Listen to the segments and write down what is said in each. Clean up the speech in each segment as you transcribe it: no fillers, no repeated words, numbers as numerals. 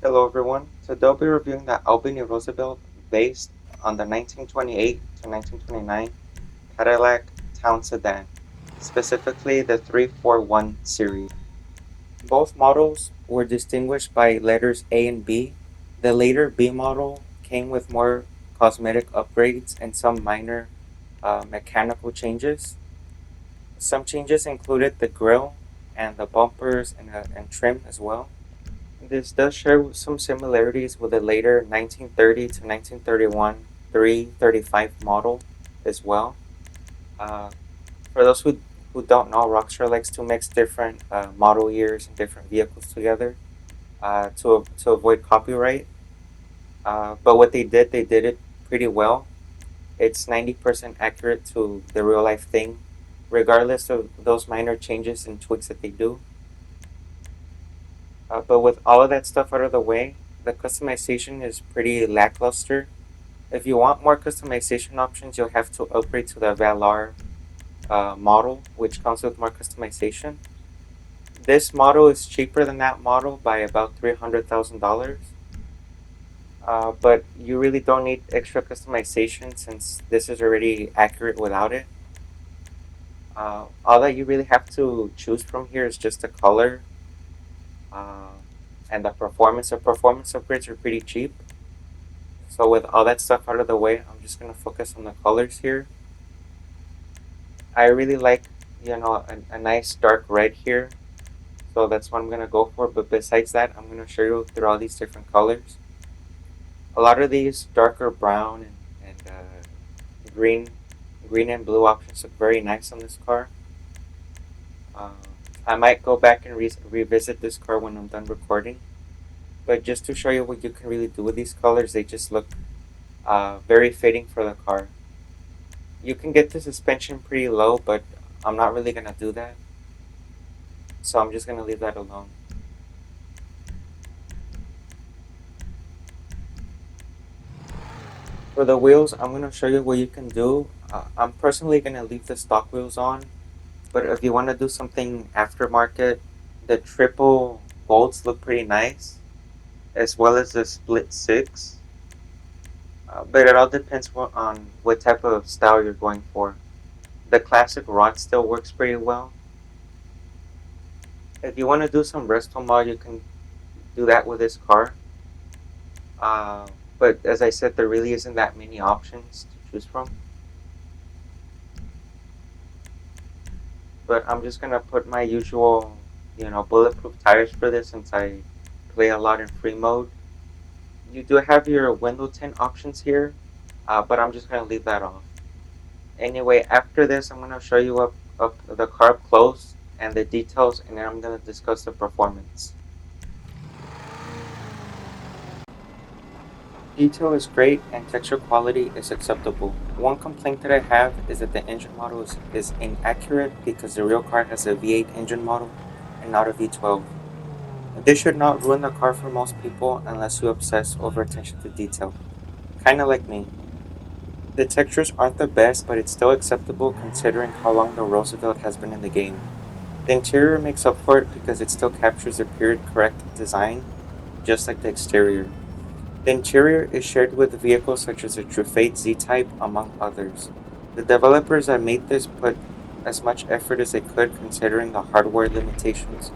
Hello everyone. Today I'll be reviewing the Albany Roosevelt based on the 1928 to 1929 Cadillac Town Sedan, specifically the 341 series. Both models were distinguished by letters A and B. The later B model came with more cosmetic upgrades and some minor mechanical changes. Some changes included the grille and the bumpers and trim as well. This does share some similarities with the later 1930 to 1931 335 model as well. Uh, for those who don't know, Rockstar likes to mix different model years and different vehicles together to avoid copyright. But what they did it pretty well. It's 90% accurate to the real life thing, regardless of those minor changes and tweaks that they do. But with all of that stuff out of the way, the customization is pretty lackluster. If you want more customization options, you'll have to upgrade to the Valar model, which comes with more customization. This model is cheaper than that model by about $300,000. But you really don't need extra customization since this is already accurate without it. All that you really have to choose from here is just the color uh, and the performance. The performance upgrades are pretty cheap. So with all that stuff out of the way, I'm just gonna focus on the colors here. I really like, a nice dark red here. So that's what I'm gonna go for. But besides that, I'm gonna show you through all these different colors. A lot of these darker brown and green and blue options look very nice on this car. Uh, I might go back and revisit this car when I'm done recording. But just to show you what you can really do with these colors, they just look very fitting for the car. You can get the suspension pretty low, but I'm not really gonna do that. So I'm just gonna leave that alone. For the wheels, I'm gonna show you what you can do. I'm personally gonna leave the stock wheels on, but if you want to do something aftermarket, the triple bolts look pretty nice, as well as the split six. But it all depends on what type of style you're going for. The classic rod still works pretty well. If you want to do some resto mod, you can do that with this car. Uh, but as I said, there really isn't that many options to choose from. But I'm just gonna put my usual, bulletproof tires for this since I play a lot in free mode. You do have your window tint options here, but I'm just gonna leave that off. Anyway, after this, I'm gonna show you up the car up close and the details, and then I'm gonna discuss the performance. Detail is great and texture quality is acceptable. One complaint that I have is that the engine model is inaccurate because the real car has a V8 engine model and not a V12. This should not ruin the car for most people unless you obsess over attention to detail. Kinda like me. The textures aren't the best, but it's still acceptable considering how long the Roosevelt has been in the game. The interior makes up for it because it still captures the period correct design, just like the exterior. The interior is shared with vehicles such as the Truffate Z-Type, among others. The developers that made this put as much effort as they could considering the hardware limitations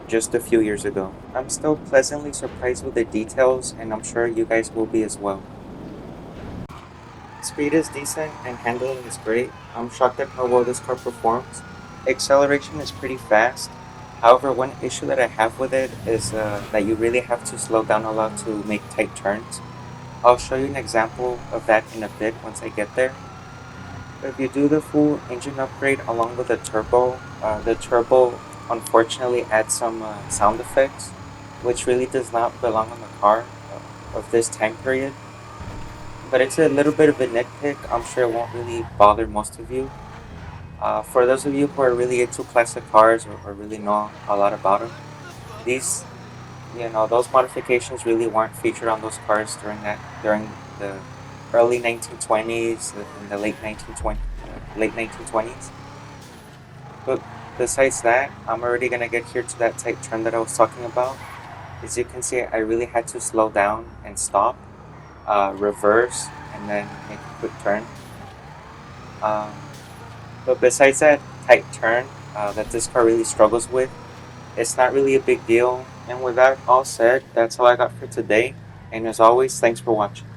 just a few years ago. I'm still pleasantly surprised with the details, and I'm sure you guys will be as well. Speed is decent and handling is great. I'm shocked at how well this car performs. Acceleration is pretty fast. However, one issue that I have with it is that you really have to slow down a lot to make tight turns. I'll show you an example of that in a bit once I get there. If you do the full engine upgrade along with the turbo unfortunately adds some sound effects, which really does not belong on the car of this time period. But it's a little bit of a nitpick. I'm sure it won't really bother most of you. For those of you who are really into classic cars or really know a lot about them, these, those modifications really weren't featured on those cars during the early 1920s and the late 1920s. But besides that, I'm already gonna get here to that tight turn that I was talking about. As you can see, I really had to slow down and stop, reverse, and then make a quick turn. Um, but besides that tight turn that this car really struggles with, it's not really a big deal. And with that all said, that's all I got for today. And as always, thanks for watching.